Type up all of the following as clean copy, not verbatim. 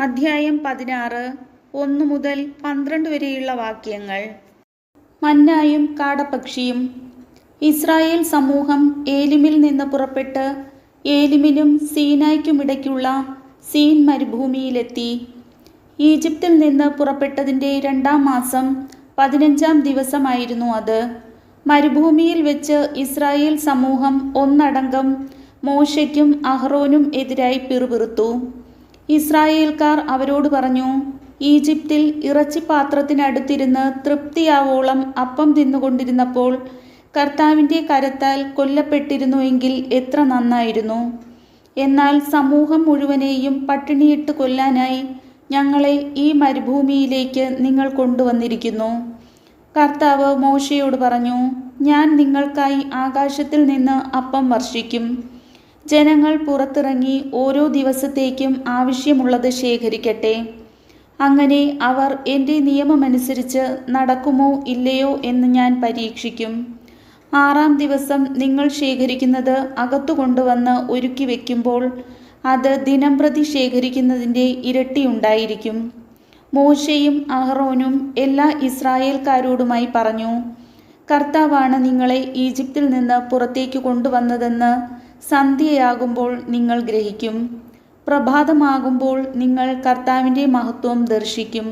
അധ്യായം 16 1 മുതൽ 12 വരെയുള്ള വാക്യങ്ങൾ. മന്നായും കാടപ്പക്ഷിയും. ഇസ്രായേൽ സമൂഹം ഏലിമിൽ നിന്ന് പുറപ്പെട്ട് ഏലിമിനും സീനായ്ക്കുമിടയ്ക്കുള്ള സീൻ മരുഭൂമിയിലെത്തി. ഈജിപ്തിൽ നിന്ന് പുറപ്പെട്ടതിൻ്റെ 2-ാം മാസം 15-ാം ദിവസമായിരുന്നു അത്. മരുഭൂമിയിൽ വെച്ച് ഇസ്രായേൽ സമൂഹം ഒന്നടങ്കം മോശയ്ക്കും അഹ്റോനും എതിരായി പിറുപിറുത്തു. ഇസ്രായേൽക്കാർ അവരോട് പറഞ്ഞു, ഈജിപ്തിൽ ഇറച്ചിപ്പാത്രത്തിനടുത്തിരുന്ന് തൃപ്തിയാവോളം അപ്പം തിന്നുകൊണ്ടിരുന്നപ്പോൾ കർത്താവിൻ്റെ കരത്താൽ കൊല്ലപ്പെട്ടിരുന്നുവെങ്കിൽ എത്ര നന്നായിരുന്നു. എന്നാൽ സമൂഹം മുഴുവനെയും പട്ടിണിയിട്ട് കൊല്ലാനായി ഞങ്ങളെ ഈ മരുഭൂമിയിലേക്ക് നിങ്ങൾ കൊണ്ടുവന്നിരിക്കുന്നു. കർത്താവ് മോശയോട് പറഞ്ഞു, ഞാൻ നിങ്ങൾക്കായി ആകാശത്തിൽ നിന്ന് അപ്പം വർഷിക്കും. ജനങ്ങൾ പുറത്തിറങ്ങി ഓരോ ദിവസത്തേക്കും ആവശ്യമുള്ളത് ശേഖരിക്കട്ടെ. അങ്ങനെ അവർ എൻ്റെ നിയമമനുസരിച്ച് നടക്കുമോ ഇല്ലയോ എന്ന് ഞാൻ പരീക്ഷിക്കും. 6-ാം ദിവസം നിങ്ങൾ ശേഖരിക്കുന്നത് അകത്തു കൊണ്ടുവന്ന് ഒരുക്കി വയ്ക്കുമ്പോൾ അത് ദിനംപ്രതി ശേഖരിക്കുന്നതിൻ്റെ ഇരട്ടിയുണ്ടായിരിക്കും. മോശയും അഹ്റോനും എല്ലാ ഇസ്രായേൽക്കാരോടുമായി പറഞ്ഞു, കർത്താവാണ് നിങ്ങളെ ഈജിപ്തിൽ നിന്ന് പുറത്തേക്ക് കൊണ്ടുവന്നതെന്ന് സന്ധ്യയാകുമ്പോൾ നിങ്ങൾ ഗ്രഹിക്കും. പ്രഭാതമാകുമ്പോൾ നിങ്ങൾ കർത്താവിൻ്റെ മഹത്വം ദർശിക്കും.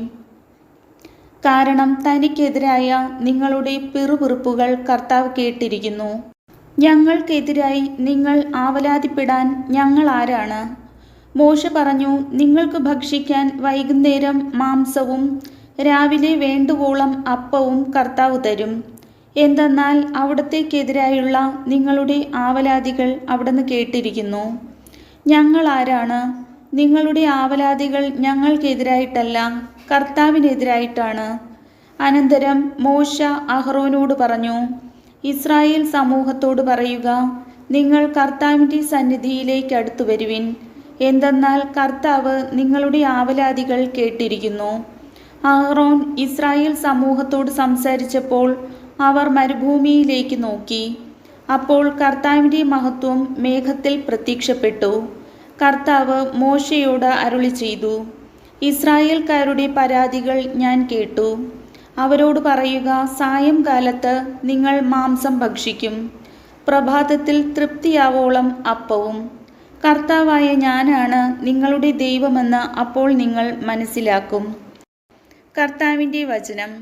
കാരണം തനിക്കെതിരായ നിങ്ങളുടെ പിറുപിറുപ്പുകൾ കർത്താവ് കേട്ടിരിക്കുന്നു. ഞങ്ങൾക്കെതിരായി നിങ്ങൾ ആവലാതിപ്പെടാൻ ഞങ്ങൾ ആരാണ്? മോശ പറഞ്ഞു, നിങ്ങൾക്ക് ഭക്ഷിക്കാൻ വൈകുന്നേരം മാംസവും രാവിലെ വേണ്ടുവോളം അപ്പവും കർത്താവ് തരും. എന്തെന്നാൽ അവിടത്തേക്കെതിരായുള്ള നിങ്ങളുടെ ആവലാതികൾ അവിടുന്ന് കേട്ടിരിക്കുന്നു. ഞങ്ങൾ ആരാണ്? നിങ്ങളുടെ ആവലാതികൾ ഞങ്ങൾക്കെതിരായിട്ടല്ല, കർത്താവിനെതിരായിട്ടാണ്. അനന്തരം മോശ അഹ്റോനോട് പറഞ്ഞു, ഇസ്രായേൽ സമൂഹത്തോട് പറയുക, നിങ്ങൾ കർത്താവിൻ്റെ സന്നിധിയിലേക്ക് അടുത്തു വരുവിൻ. എന്തെന്നാൽ കർത്താവ് നിങ്ങളുടെ ആവലാതികൾ കേട്ടിരിക്കുന്നു. അഹ്റോൻ ഇസ്രായേൽ സമൂഹത്തോട് സംസാരിച്ചപ്പോൾ അവർ മരുഭൂമിയിലേക്ക് നോക്കി. അപ്പോൾ കർത്താവിൻ്റെ മഹത്വം മേഘത്തിൽ പ്രത്യക്ഷപ്പെട്ടു. കർത്താവ് മോശയോട് അരുളി ചെയ്തു, ഇസ്രായേൽക്കാരുടെ പരാതികൾ ഞാൻ കേട്ടു. അവരോട് പറയുക, സായംകാലത്ത് നിങ്ങൾ മാംസം ഭക്ഷിക്കും, പ്രഭാതത്തിൽ തൃപ്തിയാവോളം അപ്പവും. കർത്താവായ ഞാനാണ് നിങ്ങളുടെ ദൈവമെന്ന് അപ്പോൾ നിങ്ങൾ മനസ്സിലാക്കും. കർത്താവിൻ്റെ വചനം.